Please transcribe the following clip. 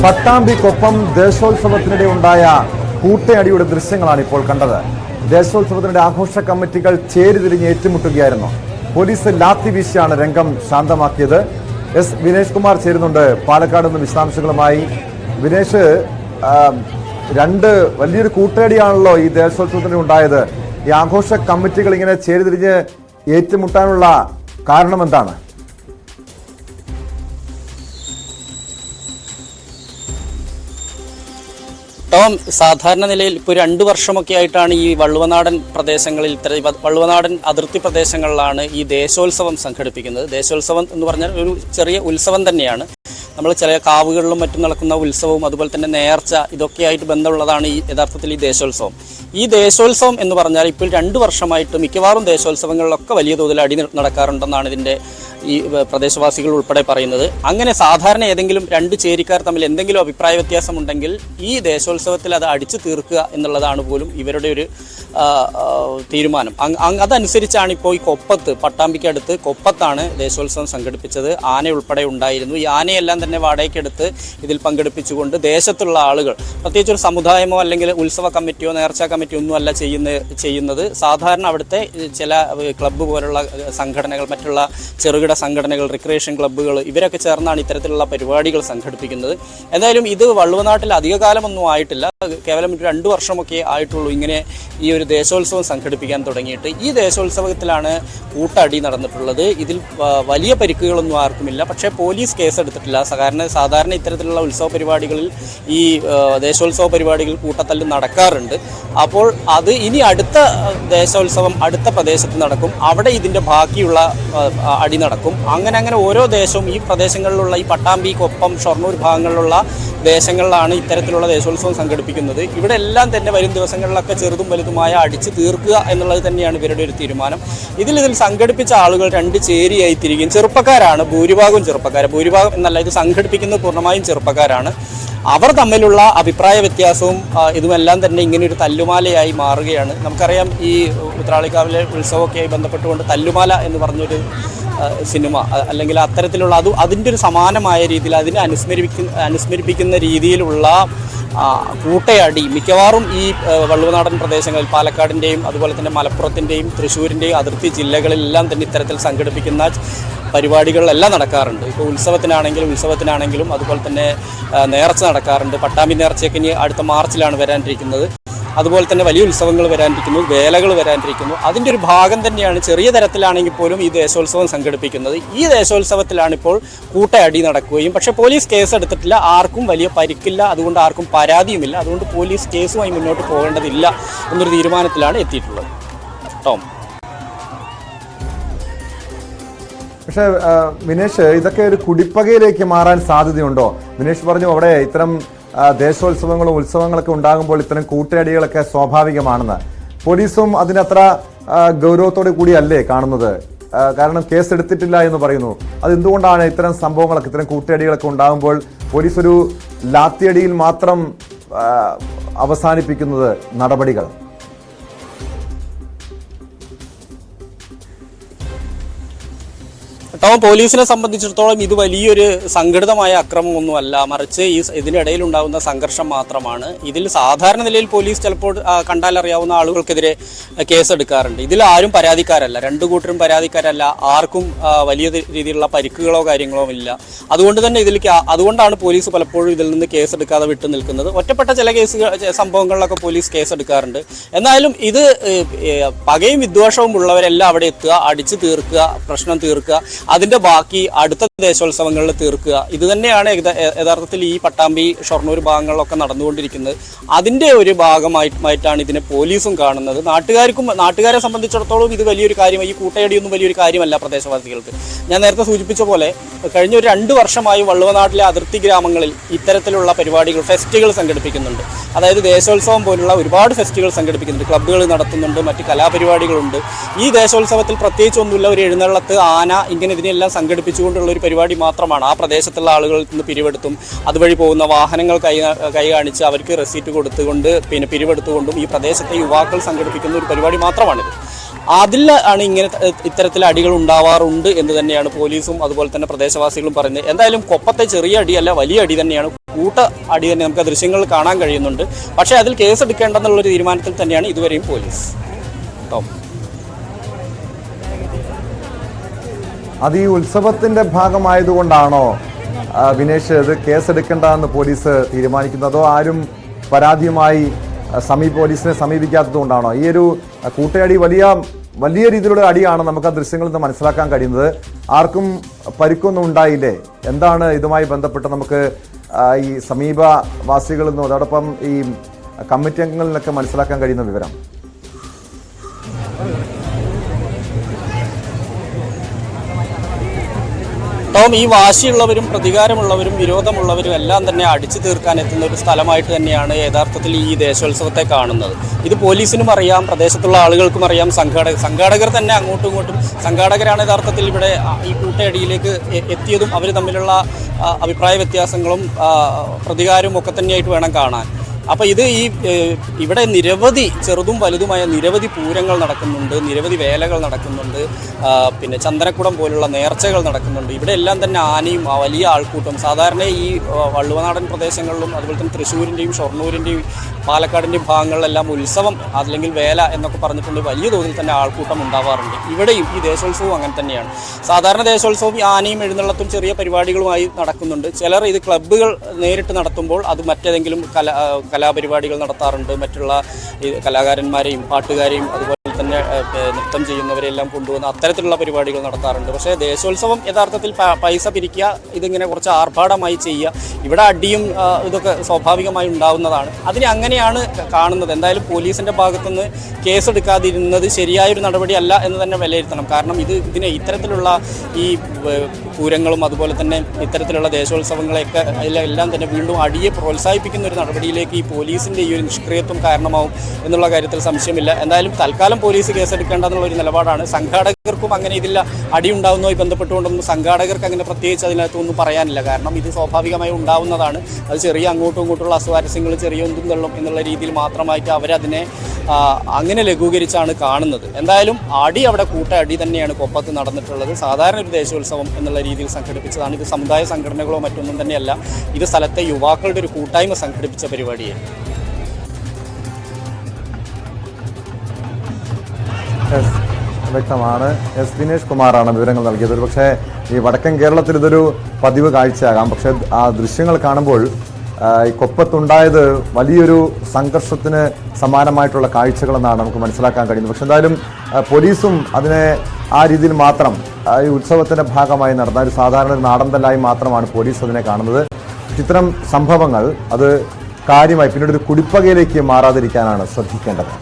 പട്ടാമ്പിക്കൊപ്പം ദേശോത്സവത്തിനിടെ ഉണ്ടായ കൂട്ടയടിയുടെ ദൃശ്യങ്ങളാണ് ഇപ്പോൾ കണ്ടത്. ദേശോത്സവത്തിനിടെ ആഘോഷ കമ്മിറ്റികൾ ചേരിതിരിഞ്ഞ് ഏറ്റുമുട്ടുകയായിരുന്നു. പോലീസ് ലാത്തി വീശിയാണ് രംഗം ശാന്തമാക്കിയത്. എസ് വിനേഷ് കുമാർ ചേരുന്നുണ്ട് പാലക്കാട് നിന്ന് വിശദാംശങ്ങളുമായി. വിനേഷ്, രണ്ട് വലിയൊരു കൂട്ടയടിയാണല്ലോ ഈ ദേശോത്സവത്തിന് ഉണ്ടായത്. ഈ ആഘോഷ കമ്മിറ്റികൾ ഇങ്ങനെ ചേരിതിരിഞ്ഞ് ഏറ്റുമുട്ടാനുള്ള കാരണം എന്താണ്? ടോം, സാധാരണ നിലയിൽ ഇപ്പോൾ 2 വർഷമൊക്കെ ആയിട്ടാണ് ഈ വള്ളുവനാടൻ പ്രദേശങ്ങളിൽ, വള്ളുവനാടൻ അതിർത്തി പ്രദേശങ്ങളിലാണ് ഈ ദേശോത്സവം സംഘടിപ്പിക്കുന്നത്. ദേശോത്സവം എന്ന് പറഞ്ഞാൽ ഒരു ചെറിയ ഉത്സവം തന്നെയാണ്. നമ്മൾ ചില കാവുകളിലും മറ്റും നടക്കുന്ന ഉത്സവവും അതുപോലെ തന്നെ നേർച്ച, ഇതൊക്കെയായിട്ട് ബന്ധമുള്ളതാണ് ഈ യഥാർത്ഥത്തിൽ ഈ ദേശോത്സവം. ഈ ദേശോത്സവം എന്ന് പറഞ്ഞാൽ ഇപ്പോൾ 2 വർഷമായിട്ട് മിക്കവാറും ദേശോത്സവങ്ങളിലൊക്കെ വലിയ തോതിൽ അടി നടക്കാറുണ്ടെന്നാണ് ഇതിൻ്റെ ഈ പ്രദേശവാസികൾ ഉൾപ്പെടെ പറയുന്നത്. അങ്ങനെ സാധാരണ ഏതെങ്കിലും 2 ചേരിക്കാർ തമ്മിൽ എന്തെങ്കിലും അഭിപ്രായ വ്യത്യാസമുണ്ടെങ്കിൽ ഈ ദേശോത്സവത്തിൽ അത് അടിച്ചു തീർക്കുക എന്നുള്ളതാണ് പോലും ഇവരുടെ ഒരു തീരുമാനം. അതനുസരിച്ചാണ് ഇപ്പോൾ ഈ പട്ടാമ്പിക്കടുത്ത് കൊപ്പത്താണ് ദേശോത്സവം സംഘടിപ്പിച്ചത്. ആന ഉൾപ്പെടെ ഉണ്ടായിരുന്നു. ഈ ആനയെല്ലാം തന്നെ വാടകയ്ക്കെടുത്ത് ഇതിൽ പങ്കെടുപ്പിച്ചുകൊണ്ട് ദേശത്തുള്ള ആളുകൾ, പ്രത്യേകിച്ച് ഒരു സമുദായമോ അല്ലെങ്കിൽ ഉത്സവ കമ്മിറ്റിയോ നേർച്ചാ കമ്മിറ്റിയോ ഒന്നും അല്ല ചെയ്യുന്നത്. സാധാരണ അവിടുത്തെ ചില ക്ലബ്ബ് പോലുള്ള സംഘടനകൾ, മറ്റുള്ള ചെറുകിട സംഘടനകൾ, റിക്രിയേഷൻ ക്ലബ്ബുകൾ, ഇവരൊക്കെ ചേർന്നാണ് ഇത്തരത്തിലുള്ള പരിപാടികൾ സംഘടിപ്പിക്കുന്നത്. എന്തായാലും ഇത് വള്ളുവനാട്ടിൽ അധികകാലമൊന്നും ആയിട്ടില്ല, കേവലം 2 വർഷമൊക്കെ ആയിട്ടുള്ളൂ ഇങ്ങനെ ഈ ഒരു ദേശോത്സവം സംഘടിപ്പിക്കാൻ തുടങ്ങിയിട്ട്. ഈ ദേശോത്സവത്തിലാണ് കൂട്ടടി നടന്നിട്ടുള്ളത്. ഇതിൽ വലിയ പരിക്കുകളൊന്നും ആർക്കുമില്ല. പക്ഷേ പോലീസ് കേസെടുത്തിട്ടില്ല. സാധാരണ ഇത്തരത്തിലുള്ള ഉത്സവ പരിപാടികളിൽ, ഈ ദേശോത്സവ പരിപാടികൾ കൂട്ടത്തല്ല് നടക്കാറുണ്ട്. അപ്പോൾ അത് ഇനി അടുത്ത ദേശോത്സവം അടുത്ത പ്രദേശത്ത് നടക്കും. അവിടെ ഇതിൻ്റെ ബാക്കിയുള്ള അടി നടക്കും. അങ്ങനെ ഓരോ ദേശവും ഈ പ്രദേശങ്ങളിലുള്ള, ഈ പട്ടാമ്പി, കൊപ്പം, ഷൊർണൂർ ഭാഗങ്ങളിലുള്ള ദേശങ്ങളിലാണ് ഇത്തരത്തിലുള്ള ദേശോത്സവം സംഘടിപ്പിക്കുന്നത്. ഇവിടെ എല്ലാം തന്നെ വരും ദിവസങ്ങളിലൊക്കെ ചെറുതും വലുതുമായ അടിച്ച് തീർക്കുക എന്നുള്ളത് തന്നെയാണ് ഇവരുടെ ഒരു തീരുമാനം. ഇതിൽ സംഘടിപ്പിച്ച ആളുകൾ 2 ചേരിയായി തിരികെയും ചെറുപ്പക്കാരാണ്. ഭൂരിഭാഗം എന്നല്ല, ഇത് സംഘടിപ്പിക്കുന്നത് പൂർണ്ണമായും ചെറുപ്പക്കാരാണ്. അവർ തമ്മിലുള്ള അഭിപ്രായ വ്യത്യാസവും ഇതുമെല്ലാം തന്നെ ഇങ്ങനെ ഒരു തല്ലുമാലയായി മാറുകയാണ്. നമുക്കറിയാം, ഈ ഉത്രാളിക്കാവിലെ ഉത്സവമൊക്കെയായി ബന്ധപ്പെട്ടുകൊണ്ട് തല്ലുമാല എന്ന് പറഞ്ഞൊരു സിനിമ, അല്ലെങ്കിൽ അത്തരത്തിലുള്ള അതിൻ്റെ ഒരു സമാനമായ രീതിയിൽ അതിനെ അനുസ്മരിപ്പിക്കുന്ന രീതിയിലുള്ള കൂട്ടയടി മിക്കവാറും ഈ വള്ളുവനാടൻ പ്രദേശങ്ങളിൽ, പാലക്കാടിൻ്റെയും അതുപോലെ തന്നെ മലപ്പുറത്തിൻ്റെയും തൃശ്ശൂരിൻ്റെയും അതിർത്തി ജില്ലകളിലെല്ലാം തന്നെ ഇത്തരത്തിൽ സംഘടിപ്പിക്കുന്ന പരിപാടികളെല്ലാം നടക്കാറുണ്ട്. ഇപ്പോൾ ഉത്സവത്തിനാണെങ്കിലും അതുപോലെ തന്നെ നേർച്ച നടക്കാറുണ്ട്. പട്ടാമ്പി നേർച്ചയൊക്കെ ഇനി അടുത്ത മാർച്ചിലാണ് വരാനിരിക്കുന്നത്. അതുപോലെ തന്നെ വലിയ ഉത്സവങ്ങൾ വരാനിരിക്കുന്നു, വേലകൾ വരാനിരിക്കുന്നു. അതിൻ്റെ ഒരു ഭാഗം തന്നെയാണ് ചെറിയ തരത്തിലാണെങ്കിൽ പോലും ഈ ദേശോത്സവം സംഘടിപ്പിക്കുന്നത്. ഈ ദേശോത്സവത്തിലാണ് ഇപ്പോൾ കൂട്ടയടി നടക്കുകയും, പക്ഷേ പോലീസ് കേസ് എടുത്തിട്ടില്ല. ആർക്കും വലിയ പരിക്കില്ല, അതുകൊണ്ട് ആർക്കും പരാതിയുമില്ല. അതുകൊണ്ട് പോലീസ് കേസുമായി മുന്നോട്ട് പോകേണ്ടതില്ല എന്നൊരു തീരുമാനത്തിലാണ് എത്തിയിട്ടുള്ളത്. ടോം, പക്ഷേ വിനേഷ്, ഇതൊക്കെ ഒരു കുടിപ്പകയിലേക്ക് മാറാൻ സാധ്യതയുണ്ടോ? വിനേഷ് പറഞ്ഞു അവിടെ ഇത്തരം ദേശോത്സവങ്ങളും ഉത്സവങ്ങളൊക്കെ ഉണ്ടാകുമ്പോൾ ഇത്തരം കൂട്ടയടികളൊക്കെ സ്വാഭാവികമാണെന്ന്. പോലീസും അതിനത്ര ഗൗരവത്തോടു കൂടിയല്ലേ കാണുന്നത്? കാരണം കേസെടുത്തിട്ടില്ല എന്ന് പറയുന്നു. അതെന്തുകൊണ്ടാണ് ഇത്തരം സംഭവങ്ങളൊക്കെ, ഇത്തരം കൂട്ടയടികളൊക്കെ ഉണ്ടാകുമ്പോൾ പോലീസ് ഒരു ലാത്തിയടിയിൽ മാത്രം അവസാനിപ്പിക്കുന്നത് നടപടികൾ? ടോം, പോലീസിനെ സംബന്ധിച്ചിടത്തോളം ഇത് വലിയൊരു സംഘടിതമായ അക്രമമൊന്നുമല്ല, മറിച്ച് ഇതിനിടയിൽ ഉണ്ടാകുന്ന സംഘർഷം മാത്രമാണ്. ഇതിൽ സാധാരണ നിലയിൽ പോലീസ് ചിലപ്പോൾ കണ്ടാലറിയാവുന്ന ആളുകൾക്കെതിരെ കേസെടുക്കാറുണ്ട്. ഇതിൽ ആരും പരാതിക്കാരല്ല, 2 കൂട്ടരും പരാതിക്കാരല്ല. ആർക്കും വലിയ രീതിയിലുള്ള പരിക്കുകളോ കാര്യങ്ങളോ ഇല്ല. അതുകൊണ്ടാണ് പോലീസ് പലപ്പോഴും ഇതിൽ നിന്ന് കേസെടുക്കാതെ വിട്ടു നിൽക്കുന്നത്. ഒറ്റപ്പെട്ട ചില സംഭവങ്ങളിലൊക്കെ പോലീസ് കേസെടുക്കാറുണ്ട്. എന്നാലും ഇത് പകയും വിദ്വേഷവും ഉള്ളവരെല്ലാം അവിടെ എത്തുക, അടിച്ചു തീർക്കുക, പ്രശ്നം തീർക്കുക, അതിൻ്റെ ബാക്കി അടുത്ത ദേശോത്സവങ്ങളിൽ തീർക്കുക. ഇത് തന്നെയാണ് യഥാർത്ഥത്തിൽ ഈ പട്ടാമ്പി, ഷൊർണൂർ ഭാഗങ്ങളിലൊക്കെ നടന്നുകൊണ്ടിരിക്കുന്നത്. അതിൻ്റെ ഒരു ഭാഗമായിട്ടാണ് ഇതിനെ പോലീസും കാണുന്നത്. നാട്ടുകാരെ സംബന്ധിച്ചിടത്തോളം ഇത് വലിയൊരു കാര്യമായി, ഈ കൂട്ടയടിയൊന്നും വലിയൊരു കാര്യമല്ല പ്രദേശവാസികൾക്ക്. ഞാൻ നേരത്തെ സൂചിപ്പിച്ച പോലെ കഴിഞ്ഞ ഒരു 2 വർഷമായി വള്ളുവനാട്ടിലെ അതിർത്തി ഗ്രാമങ്ങളിൽ ഇത്തരത്തിലുള്ള പരിപാടികൾ, ഫെസ്റ്റുകൾ സംഘടിപ്പിക്കുന്നുണ്ട്. അതായത് ദേശോത്സവം പോലുള്ള ഒരുപാട് ഫെസ്റ്റുകൾ സംഘടിപ്പിക്കുന്നുണ്ട്, ക്ലബ്ബുകൾ നടത്തുന്നുണ്ട്, മറ്റ് കലാപരിപാടികളുണ്ട്. ഈ ദേശോത്സവത്തിൽ പ്രത്യേകിച്ചൊന്നുമില്ല, ഒരു എഴുന്നള്ളത്ത്, ആന, ഇങ്ങനെ ഇതിനെല്ലാം സംഘടിപ്പിച്ചുകൊണ്ടുള്ള ഒരു പരിപാടി മാത്രമാണ്. ആ പ്രദേശത്തുള്ള ആളുകളിൽ നിന്ന് പിരിവെടുത്തും അതുവഴി പോകുന്ന വാഹനങ്ങൾ കൈ കാണിച്ച് അവർക്ക് റെസീറ്റ് കൊടുത്തുകൊണ്ട് പിരിവെടുത്തുകൊണ്ടും ഈ പ്രദേശത്തെ യുവാക്കൾ സംഘടിപ്പിക്കുന്ന ഒരു പരിപാടി മാത്രമാണിത്. അതിൽ ആണ് ഇങ്ങനെ ഇത്തരത്തിൽ അടികൾ ഉണ്ടാവാറുണ്ട് എന്ന് തന്നെയാണ് പോലീസും അതുപോലെ തന്നെ പ്രദേശവാസികളും പറയുന്നത്. എന്തായാലും കൊപ്പത്തെ ചെറിയ അടിയല്ല, വലിയ അടി തന്നെയാണ് കൂട്ട അടി തന്നെ നമുക്ക് ദൃശ്യങ്ങൾ കാണാൻ കഴിയുന്നുണ്ട്. പക്ഷേ അതിൽ കേസെടുക്കേണ്ടെന്നുള്ളൊരു തീരുമാനത്തിൽ തന്നെയാണ് ഇതുവരെയും പോലീസ്. അത് ഈ ഉത്സവത്തിന്റെ ഭാഗമായതുകൊണ്ടാണോ വിനേഷ് ഇത് കേസെടുക്കേണ്ടെന്ന് പോലീസ് തീരുമാനിക്കുന്നതോ ആരും പരാതിയുമായി പോലീസിനെ സമീപിക്കാത്തതുകൊണ്ടാണോ? ഈ ഒരു കൂട്ടയടി വലിയ രീതിയിലുള്ള അടിയാണ് നമുക്ക് ആ ദൃശ്യങ്ങളിൽ നിന്ന് മനസ്സിലാക്കാൻ കഴിയുന്നത്. ആർക്കും പരിക്കൊന്നും ഉണ്ടായില്ലേ? എന്താണ് ഇതുമായി ബന്ധപ്പെട്ട് നമുക്ക് ഈ സമീപവാസികളിൽ നിന്നും അതോടൊപ്പം ഈ കമ്മിറ്റി അംഗങ്ങളിൽ നിന്നൊക്കെ മനസ്സിലാക്കാൻ കഴിയുന്ന വിവരം? ഈ വാശിയുള്ളവരും പ്രതികാരമുള്ളവരും വിരോധമുള്ളവരും എല്ലാം തന്നെ അടിച്ചു തീർക്കാൻ എത്തുന്ന ഒരു സ്ഥലമായിട്ട് തന്നെയാണ് യഥാർത്ഥത്തിൽ ഈ ദേശോത്സവത്തെ കാണുന്നത്. ഇത് പോലീസിനും അറിയാം, പ്രദേശത്തുള്ള ആളുകൾക്കും അറിയാം. സംഘാടകർ തന്നെ അങ്ങോട്ടും ഇങ്ങോട്ടും സംഘാടകരാണ് യഥാർത്ഥത്തിൽ ഇവിടെ ഈ കൂട്ടയടിയിലേക്ക് എത്തിയതും അവർ തമ്മിലുള്ള അഭിപ്രായ വ്യത്യാസങ്ങളും പ്രതികാരവും ഒക്കെ തന്നെയായിട്ട് വേണം കാണാൻ. അപ്പോൾ ഇവിടെ നിരവധി ചെറുതും വലുതുമായ നിരവധി പൂരങ്ങൾ നടക്കുന്നുണ്ട്, നിരവധി വേലകൾ നടക്കുന്നുണ്ട്, പിന്നെ ചന്ദനക്കുടം പോലുള്ള നേർച്ചകൾ നടക്കുന്നുണ്ട്. ഇവിടെ എല്ലാം തന്നെ ആനയും വലിയ ആൾക്കൂട്ടം. സാധാരണ ഈ വള്ളുവനാടൻ പ്രദേശങ്ങളിലും അതുപോലെ തന്നെ തൃശ്ശൂരിൻ്റെയും ഷൊർണൂരിൻ്റെയും പാലക്കാടിൻ്റെയും ഭാഗങ്ങളിലെല്ലാം ഉത്സവം അല്ലെങ്കിൽ വേല എന്നൊക്കെ പറഞ്ഞിട്ടുണ്ട് വലിയ തോതിൽ തന്നെ ആൾക്കൂട്ടം ഉണ്ടാവാറുണ്ട്. ഇവിടെയും ഈ ദേശോത്സവം അങ്ങനെ തന്നെയാണ്. സാധാരണ ദേശോത്സവം ഈ ആനയും എഴുന്നള്ളത്തും ചെറിയ പരിപാടികളുമായി നടക്കുന്നുണ്ട്. ചിലർ ഇത് ക്ലബ്ബുകൾ നേരിട്ട് നടത്തുമ്പോൾ അത് മറ്റേതെങ്കിലും കലാപരിപാടികൾ നടത്താറുണ്ട്. മറ്റുള്ള കലാകാരന്മാരെയും പാട്ടുകാരെയും അതുപോലെ തന്നെ നൃത്തം ചെയ്യുന്നവരെല്ലാം കൊണ്ടുവന്ന് അത്തരത്തിലുള്ള പരിപാടികൾ നടത്താറുണ്ട്. പക്ഷേ ദേശോത്സവം യഥാർത്ഥത്തിൽ പൈസ പിരിക്കുക, ഇതിങ്ങനെ കുറച്ച് ആർഭാടമായി ചെയ്യുക, ഇവിടെ അടിയും ഇതൊക്കെ സ്വാഭാവികമായി ഉണ്ടാവുന്നതാണ്. അതിനെ അങ്ങനെയാണ് കാണുന്നത്. എന്തായാലും പോലീസിൻ്റെ ഭാഗത്തുനിന്ന് കേസെടുക്കാതിരുന്നത് ശരിയായൊരു നടപടിയല്ല എന്ന് തന്നെ വിലയിരുത്തണം. കാരണം ഇതിനെ ഇത്തരത്തിലുള്ള ഈ പൂരങ്ങളും അതുപോലെ തന്നെ ഇത്തരത്തിലുള്ള ദേശോത്സവങ്ങളെയൊക്കെ എല്ലാം തന്നെ വീണ്ടും അടിയെ പ്രോത്സാഹിപ്പിക്കുന്ന ഒരു നടപടിയിലേക്ക് ഈ പോലീസിൻ്റെ ഈ ഒരു നിഷ്ക്രിയത്വം കാരണമാവും എന്നുള്ള കാര്യത്തിൽ സംശയമില്ല. എന്തായാലും തൽക്കാലം പോലീസ് കേസെടുക്കേണ്ടെന്നുള്ള ഒരു നിലപാടാണ്. സംഘാടകർക്കും അങ്ങനെ ഇതില്ല അടിയുണ്ടാവുന്നതുമായി ബന്ധപ്പെട്ടുകൊണ്ടൊന്നും സംഘാടകർക്ക് അങ്ങനെ പ്രത്യേകിച്ച് അതിനകത്തൊന്നും പറയാനില്ല. കാരണം ഇത് സ്വാഭാവികമായി ഉണ്ടാവുന്നതാണ്. അത് ചെറിയ അങ്ങോട്ടും ഇങ്ങോട്ടുള്ള അസ്വാരസ്യങ്ങൾ ചെറിയ ഒന്നും തള്ളും എന്നുള്ള രീതിയിൽ മാത്രമായിട്ട് അവരതിനെ അങ്ങനെ ലഘൂകരിച്ചാണ് കാണുന്നത്. എന്തായാലും അടി അവിടെ കൂട്ട തന്നെയാണ് കൊപ്പത്ത് നടന്നിട്ടുള്ളത്. സാധാരണ ഒരു ദേശോത്സവം എന്നുള്ള രീതിയിൽ സംഘടിപ്പിച്ചതാണ്. ഇത് സമുദായ സംഘടനകളോ മറ്റൊന്നും തന്നെയല്ല. ഇത് സ്ഥലത്തെ യുവാക്കളുടെ ഒരു കൂട്ടായ്മ സംഘടിപ്പിച്ച പരിപാടിയാണ്. വ്യക്തമാണ്. ദിനേഷ് കുമാറാണ് വിവരങ്ങൾ നൽകിയത്. പക്ഷേ ഈ വടക്കൻ കേരളത്തിൽ ഇതൊരു പതിവ് കാഴ്ചയാകാം. പക്ഷേ ആ ദൃശ്യങ്ങൾ കാണുമ്പോൾ ഈ കൊപ്പത്തുണ്ടായത് വലിയൊരു സംഘർഷത്തിന് സമാനമായിട്ടുള്ള കാഴ്ചകളെന്നാണ് നമുക്ക് മനസ്സിലാക്കാൻ കഴിയുന്നത്. പക്ഷെ എന്തായാലും പോലീസും അതിനെ ആ രീതിയിൽ മാത്രം ഈ ഉത്സവത്തിൻ്റെ ഭാഗമായി നടന്ന ഒരു സാധാരണ ഒരു നാടൻതല്ലായി മാത്രമാണ് പോലീസ് അതിനെ കാണുന്നത്. ഇത്തരം സംഭവങ്ങൾ അത് കാര്യമായി പിന്നീട് ഒരു കുടിപ്പകയിലേക്ക് മാറാതിരിക്കാനാണ് ശ്രദ്ധിക്കേണ്ടത്.